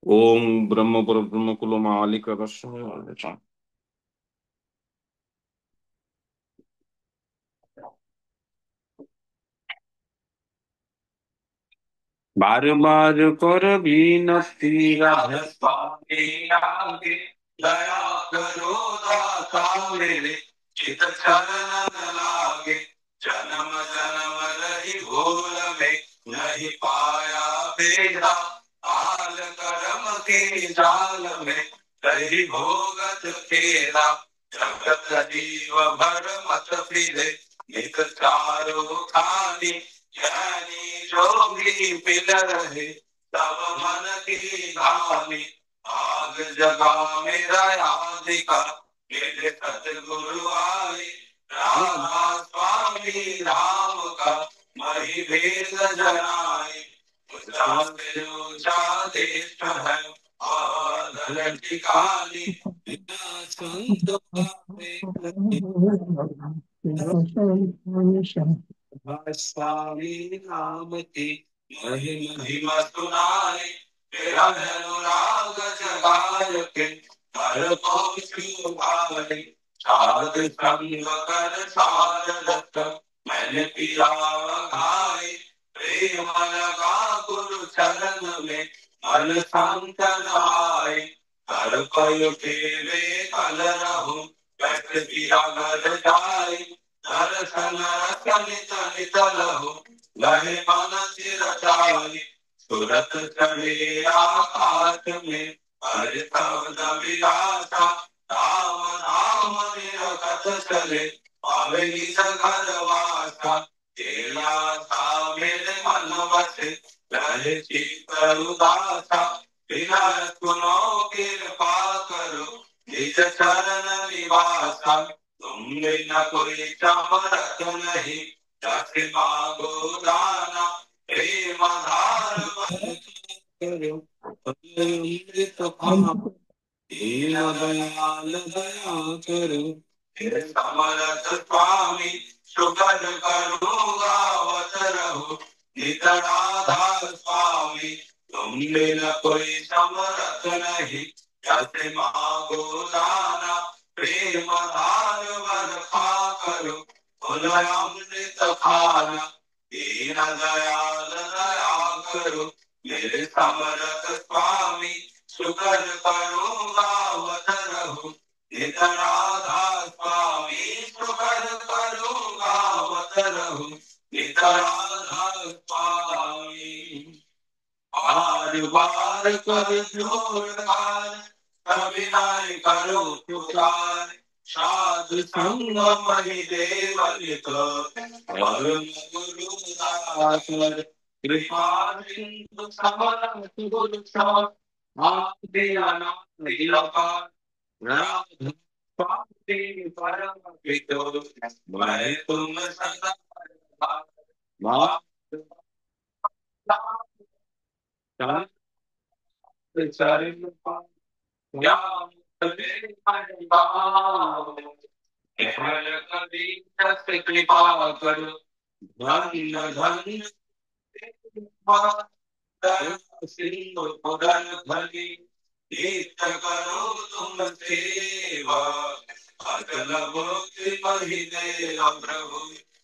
ओम ब्रह्म परब्रह्म कुलो मालिक रश्म। बार बार कर विनती राधे स्वामी आगे, दया करो दाता मेरे, चित चरण लागे। जन्म जन्म रही भूल में, नहीं पाया बेड़ा, आल करम के जाल में रही भोगत फेरा। जगत जीव भर मत फिरे, नित चारो खानी, ज्ञानी जोगी पिल रहे, तब मन की धानी। आग जगा मेरा यादिका, मेरे सतगुरु आए, राधा स्वामी राम का मही भेद जनाए। ऊंचा से ऊंचा देश है और ठिकानी, बिना संत स्वामी नाम की महिमा सुनाए। तेरा अनुराग जगाए के हर पहुँचू भाई। साध संग कर सारत मैंने पिया घाय। प्रेम लगा गुरु चरण में, मन शांत आए। हर पल फेरे कल रहूं, बैठ पिया घर जाए। दर्शन रसनित नित लहु, लहे मन सिर चाई। सुरत चढ़े आकाश में, हरि शब्द विलासा। राम नाम निरखत चले, पावे घर वासा। तेरा था मेरे मन बसे, रहे चित्त उदासा। बिना सुनो कृपा करो, निज चरण निवासा। तुम बिना कोई समरथ नहीं, जैसे मांगो दाना। प्रेम धार करो, अमृत पाना। दीन दयाल दया करो, हे समरथ स्वामी। शुकर करूँगा वत रहो, नित राधा स्वामी। तुम बिना कोई समरथ नहीं, जैसे मांगो दाना। प्रेम धार वर्षा करो, फुल अमृत खाना। दीन दयाल दया करो, मेरे समरथ स्वामी। शुकर करूँगा वत रहूं, नित राधा स्वामी। शुकर करूँगा वत रहूं, नित राधा स्वामी। बार बार कर जोड़ार, कभी नाय करो पुकार। साधु संग महि देवलित, परम गुरु दासर। कृपा सिंधु समरथ गुरु सब, आप दयानंद निरपार। राधा स्वामी परम पितो, मैं तुम सदा मा- चरण या केवल कभी दस कृपा करो, धन्य धन्य सिंधु पुरन भली। नित्य करो तुम सेवा, अकल भक्ति महि देव प्रभु।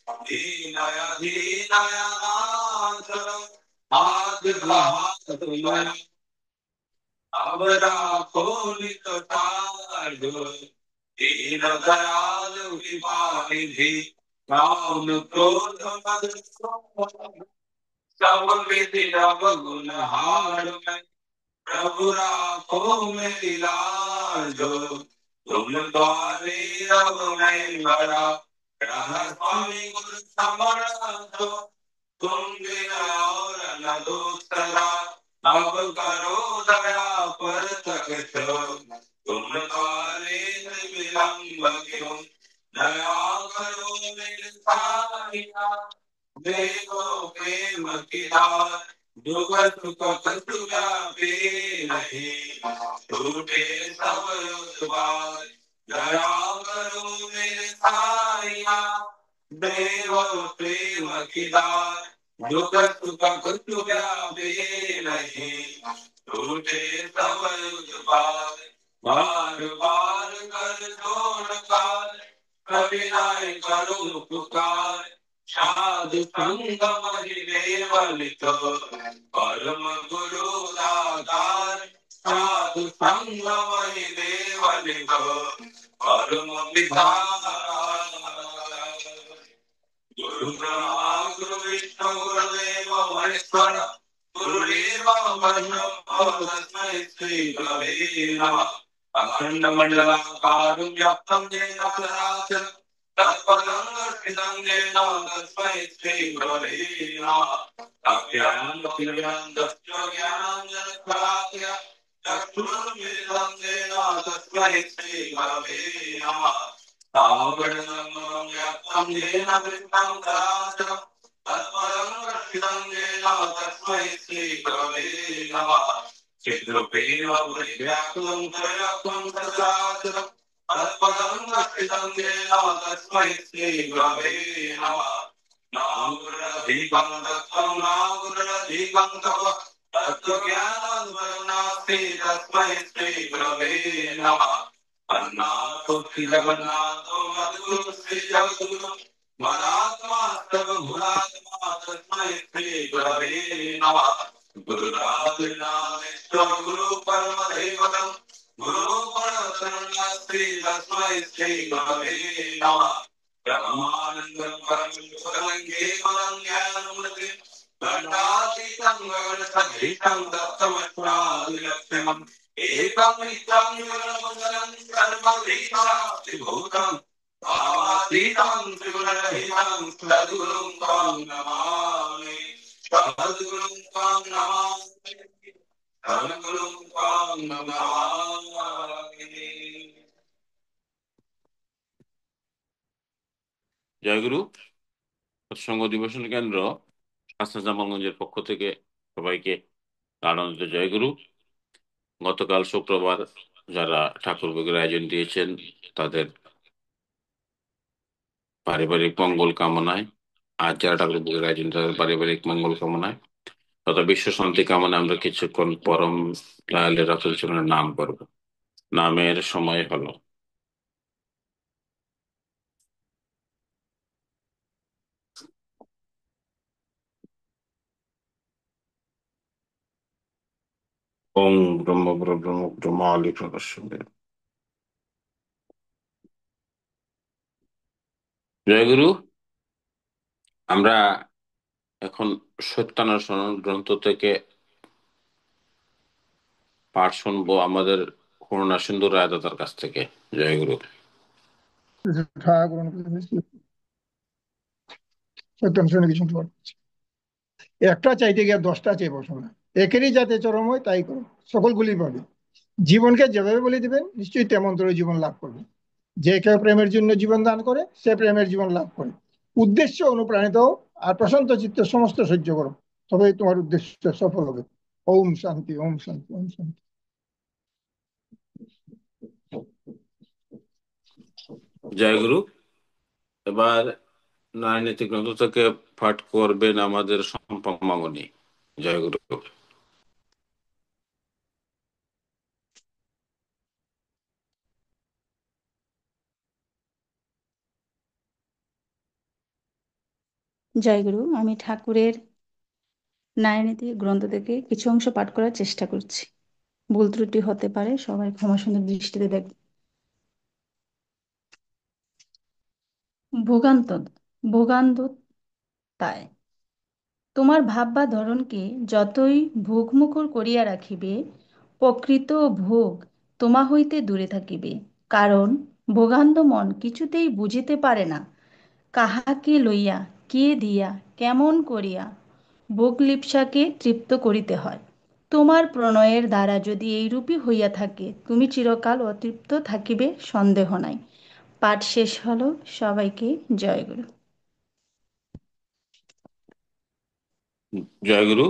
दीनया दीनया नाथ, हाथ तुम्हारा अब राखो नित तारु। दीन दयाल विवानिधि, काम क्रोध मद सब विधि नव गुण हार में। प्रभु राखो मेरी लाज, तुम द्वारे अब मैं बड़ा। राधा स्वामी गुरु समर्थ, तुम बिना और न दूसरा। अब करो दया पर तक, तुम द्वारे विलंब क्यों। दया करो मेरे साहिया, देखो प्रेम की धार। दुख सुख कछु व्यापी नहीं, टूटे सब द्वार। दया करो मेरे साहिया, देव प्रेम की धार। दुख सुख कछु व्यापी नहीं, टूटे तब उत्पाद, बार बार कर जोड़ काल, कभी नाय करो पुकार, साधु संग महि वलित, परम गुरु दातार, साधु संग महि वलित, परम विधान। गुरु ब्रह्मा गुरु विष्णु गुरुदेव महेश्वर, गुरुदेव ब्रह्म तस्मै श्री गुरवे नमः। अखंड मंडलाकारं व्याप्तं येन चराचरं, तत्पदं दर्शितं येन तस्मै श्री गुरवे नमः। अज्ञानतिमिरन्दस्य ज्ञानाञ्जनशलाकया, चक्षुरुन्मीलितं येन तस्मै श्री गुरवे नमः। तावडनं व्याप्तं येन वृत्तं चराचरं, तत्पदं दर्शितं येन तस्मै श्री गुरवे नमः। चिद्रूपेण व्याप्तं त्रयं सचराचरं, तत्पदं दर्शितं येन तस्मै श्री गुरवे नमः। नागुरधिकं दत्तं नागुरधिकं तपः, तत्त्वज्ञानं नास्ति तस्मै श्री गुरवे नमः। अन्नातो श्री जगन्नाथो मद्गुरु श्री जगद्गुरु, मदात्मा सर्वभूतात्मा तस्मै श्री गुरवे नमः। गुरुरात्रिनामेश्वर गुरु परम दैवतं, गुरु परशरणस्त्री तस्मै श्री गुरवे नमः। ब्रह्मानन्दं परमेश्वरं केवलं ज्ञानमूर्तिं, गणातीतं गगनसदृशं दत्तमस्त्रादिलक्ष्यम्, एकं नित्यं निर्मलं सर्वभूतादिभूतं, भावातीतं त्रिगुणरहितं सद्गुरुं त्वां नमामि, सद्गुरुं त्वां नमामि, सद्गुरुं त्वां नमामि। জয়গুরু। সৎসঙ্গ অধিবেশন কেন্দ্র আস্থা জামালগঞ্জের পক্ষ থেকে সবাইকে আনন্দিত জয়গুরু। গতকাল শুক্রবার যারা ঠাকুর ভোগের আয়োজন দিয়েছেন তাদের পারিবারিক মঙ্গল কামনায়, আজ যারা ঠাকুর ভোগের আয়োজন তাদের পারিবারিক মঙ্গল কামনায় তথা বিশ্ব শান্তি কামনায় আমরা কিছুক্ষণ পরম লালের রচনের নাম করব। নামের সময় হলো। ওম ব্রহ্ম ব্রহ্ম ব্রহ্মালি প্রকাশ্যে। জয়গুরু। আমরা এখন সত্যান্বেষণ গ্রন্থ থেকে পাঠ শুনবো আমাদের করুণা সিন্ধু রায়দাতার কাছ থেকে। জয়গুরু। একটা চাইতে গিয়ে 10টা চেয়ে বসো না, একেরই যাতে চরম হয় তাই করো, সকলগুলি পাবে। জীবনকে যেভাবে বলে দিবেন নিশ্চয়ই তেমন করে জীবন লাভ করবে। যে কেউ প্রেমের জন্য জীবন দান করে সে প্রেমের জীবন লাভ করে। উদ্দেশ্য অনুপ্রাণিত হও আর প্রশান্ত চিত্ত সমস্ত সহ্য করো, তবেই তোমার উদ্দেশ্য সফল হবে। ওম শান্তি, ওম শান্তি, ওম শান্তি। জয়গুরু। এবার নারীনীতি গ্রন্থ থেকে পাঠ করবেন আমাদের সম্পক মামনি। জয়গুরু। জয়গুরু। আমি ঠাকুরের নারীনীতি গ্রন্থ থেকে কিছু অংশ পাঠ করার চেষ্টা করছি। ভুল ত্রুটি হতে পারে, সবাই ক্ষমা সুন্দর দৃষ্টিতে দেখবে। ভোগান্ততায় তোমার ভাব বা ধরনকে যতই ভোগমুখর করিয়া রাখিবে, প্রকৃত ভোগ তোমা হইতে দূরে থাকিবে। কারণ ভোগান্ত মন কিছুতেই বুঝিতে পারে না কাহাকে লইয়া, কে দিয়া, কেমন করিয়া ভোগলিপ্সাকে তৃপ্ত করিতে হয়। তোমার প্রণয়ের দ্বারা যদি এইরূপই হইয়া থাকে, তুমি চিরকাল অতৃপ্ত থাকিবে, সন্দেহ নাই। পাঠ শেষ হলো। সবাইকে জয়গুরু। জয়গুরু।